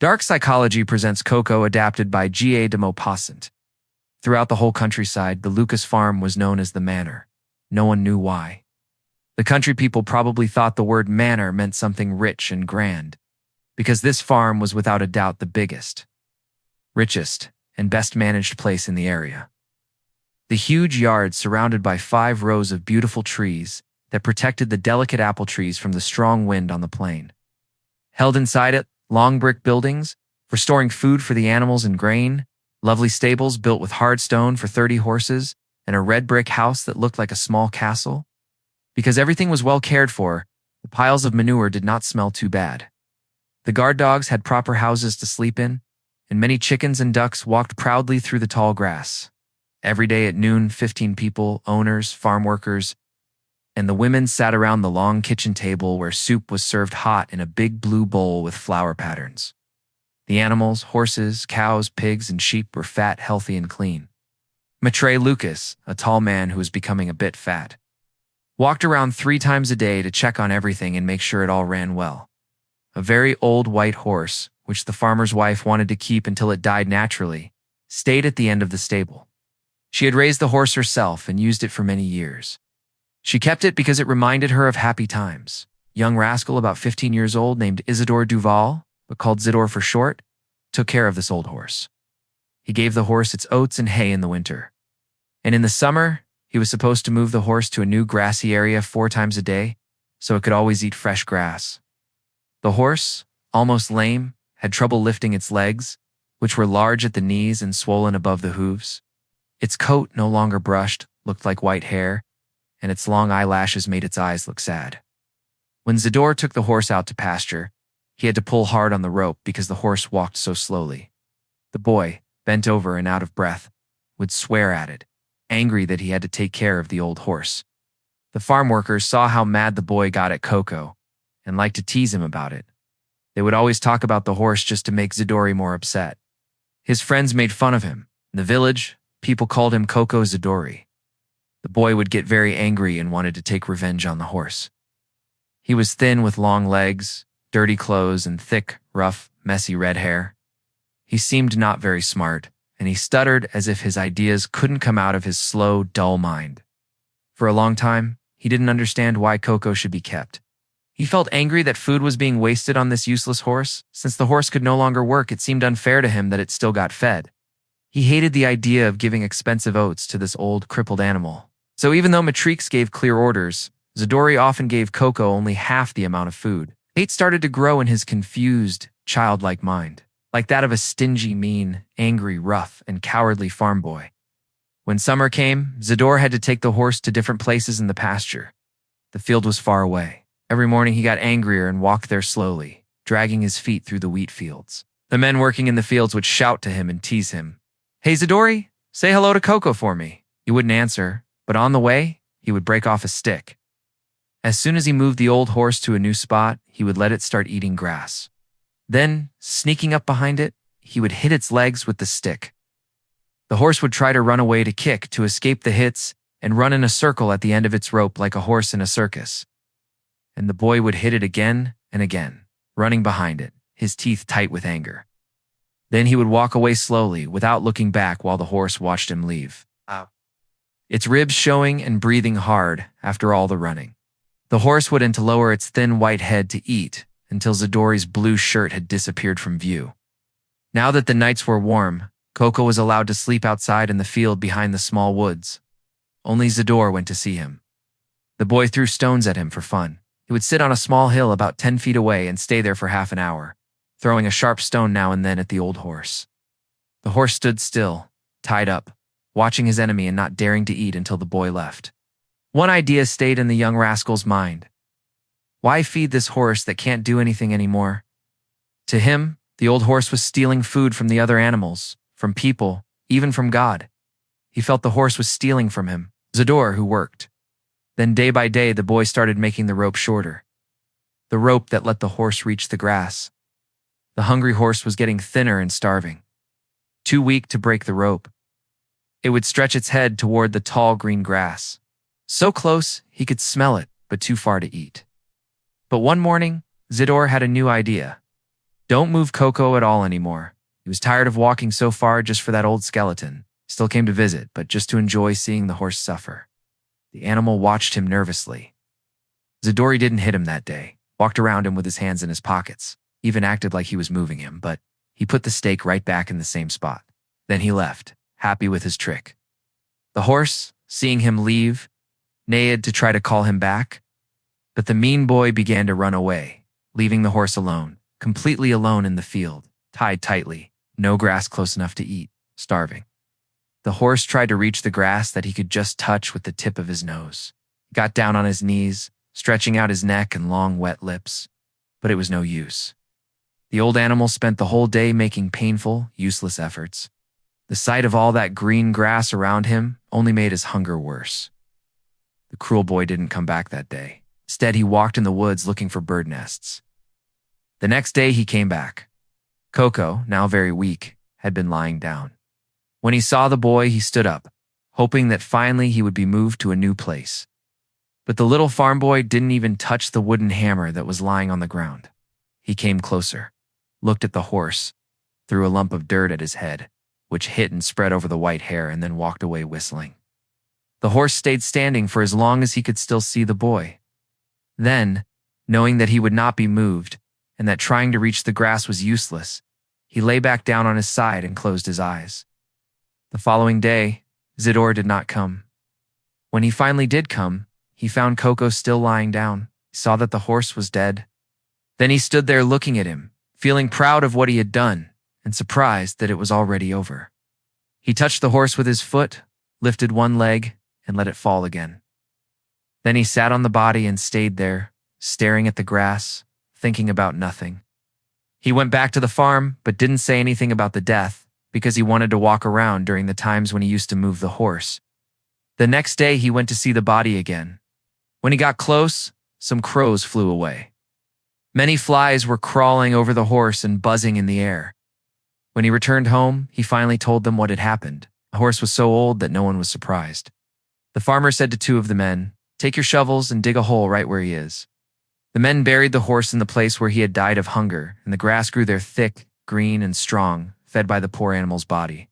Dark Psychology presents Coco, adapted by Guy de Maupassant. Throughout the whole countryside, the Lucas farm was known as the Manor. No one knew why. The country people probably thought the word manor meant something rich and grand, because this farm was without a doubt the biggest, richest, and best managed place in the area. The huge yard surrounded by 5 rows of beautiful trees that protected the delicate apple trees from the strong wind on the plain. Held inside it, long brick buildings for storing food for the animals and grain, lovely stables built with hard stone for 30 horses, and a red brick house that looked like a small castle. Because everything was well cared for, the piles of manure did not smell too bad. The guard dogs had proper houses to sleep in, and many chickens and ducks walked proudly through the tall grass. Every day at noon, 15 people, owners, farm workers, and the women sat around the long kitchen table where soup was served hot in a big blue bowl with flower patterns. The animals, horses, cows, pigs, and sheep were fat, healthy, and clean. Maitre Lucas, a tall man who was becoming a bit fat, walked around 3 times a day to check on everything and make sure it all ran well. A very old white horse, which the farmer's wife wanted to keep until it died naturally, stayed at the end of the stable. She had raised the horse herself and used it for many years. She kept it because it reminded her of happy times. Young rascal about 15 years old named Isidore Duval, but called Zidore for short, took care of this old horse. He gave the horse its oats and hay in the winter. And in the summer, he was supposed to move the horse to a new grassy area 4 times a day, so it could always eat fresh grass. The horse, almost lame, had trouble lifting its legs, which were large at the knees and swollen above the hooves. Its coat, no longer brushed, looked like white hair, and its long eyelashes made its eyes look sad. When Zidore took the horse out to pasture, he had to pull hard on the rope because the horse walked so slowly. The boy, bent over and out of breath, would swear at it, angry that he had to take care of the old horse. The farm workers saw how mad the boy got at Coco and liked to tease him about it. They would always talk about the horse just to make Zidore more upset. His friends made fun of him. In the village, people called him Coco Zidore. The boy would get very angry and wanted to take revenge on the horse. He was thin with long legs, dirty clothes, and thick, rough, messy red hair. He seemed not very smart, and he stuttered as if his ideas couldn't come out of his slow, dull mind. For a long time, he didn't understand why Coco should be kept. He felt angry that food was being wasted on this useless horse. Since the horse could no longer work, it seemed unfair to him that it still got fed. He hated the idea of giving expensive oats to this old, crippled animal. So even though Matrix gave clear orders, Zidore often gave Coco only half the amount of food. Hate started to grow in his confused, childlike mind, like that of a stingy, mean, angry, rough, and cowardly farm boy. When summer came, Zidore had to take the horse to different places in the pasture. The field was far away. Every morning he got angrier and walked there slowly, dragging his feet through the wheat fields. The men working in the fields would shout to him and tease him. "Hey Zidore, say hello to Coco for me." He wouldn't answer, but on the way, he would break off a stick. As soon as he moved the old horse to a new spot, he would let it start eating grass. Then, sneaking up behind it, he would hit its legs with the stick. The horse would try to run away to kick to escape the hits and run in a circle at the end of its rope like a horse in a circus. And the boy would hit it again and again, running behind it, his teeth tight with anger. Then he would walk away slowly without looking back while the horse watched him leave. Its ribs showing and breathing hard after all the running. The horse wouldn't lower its thin white head to eat until Zidore's blue shirt had disappeared from view. Now that the nights were warm, Coco was allowed to sleep outside in the field behind the small woods. Only Zidore went to see him. The boy threw stones at him for fun. He would sit on a small hill about 10 feet away and stay there for half an hour, throwing a sharp stone now and then at the old horse. The horse stood still, tied up, watching his enemy and not daring to eat until the boy left. One idea stayed in the young rascal's mind. Why feed this horse that can't do anything anymore? To him, the old horse was stealing food from the other animals, from people, even from God. He felt the horse was stealing from him, Zidore, who worked. Then day by day, the boy started making the rope shorter. The rope that let the horse reach the grass. The hungry horse was getting thinner and starving. Too weak to break the rope. It would stretch its head toward the tall green grass. So close, he could smell it, but too far to eat. But one morning, Zidore had a new idea. Don't move Coco at all anymore. He was tired of walking so far just for that old skeleton. Still came to visit, but just to enjoy seeing the horse suffer. The animal watched him nervously. Zadori didn't hit him that day, walked around him with his hands in his pockets, even acted like he was moving him, but he put the stake right back in the same spot. Then he left, happy with his trick. The horse, seeing him leave, neighed to try to call him back, but the mean boy began to run away, leaving the horse alone, completely alone in the field, tied tightly, no grass close enough to eat, starving. The horse tried to reach the grass that he could just touch with the tip of his nose. He got down on his knees, stretching out his neck and long, wet lips, but it was no use. The old animal spent the whole day making painful, useless efforts. The sight of all that green grass around him only made his hunger worse. The cruel boy didn't come back that day. Instead, he walked in the woods looking for bird nests. The next day, he came back. Coco, now very weak, had been lying down. When he saw the boy, he stood up, hoping that finally he would be moved to a new place. But the little farm boy didn't even touch the wooden hammer that was lying on the ground. He came closer, looked at the horse, threw a lump of dirt at his head, which hit and spread over the white hair, and then walked away whistling. The horse stayed standing for as long as he could still see the boy. Then, knowing that he would not be moved, and that trying to reach the grass was useless, he lay back down on his side and closed his eyes. The following day, Zador did not come. When he finally did come, he found Coco still lying down. He saw that the horse was dead. Then he stood there looking at him, feeling proud of what he had done, and surprised that it was already over. He touched the horse with his foot, lifted one leg, and let it fall again. Then he sat on the body and stayed there, staring at the grass, thinking about nothing. He went back to the farm, but didn't say anything about the death, because he wanted to walk around during the times when he used to move the horse. The next day, he went to see the body again. When he got close, some crows flew away. Many flies were crawling over the horse and buzzing in the air. When he returned home, he finally told them what had happened. The horse was so old that no one was surprised. The farmer said to two of the men, "Take your shovels and dig a hole right where he is." The men buried the horse in the place where he had died of hunger, and the grass grew there thick, green, and strong, fed by the poor animal's body.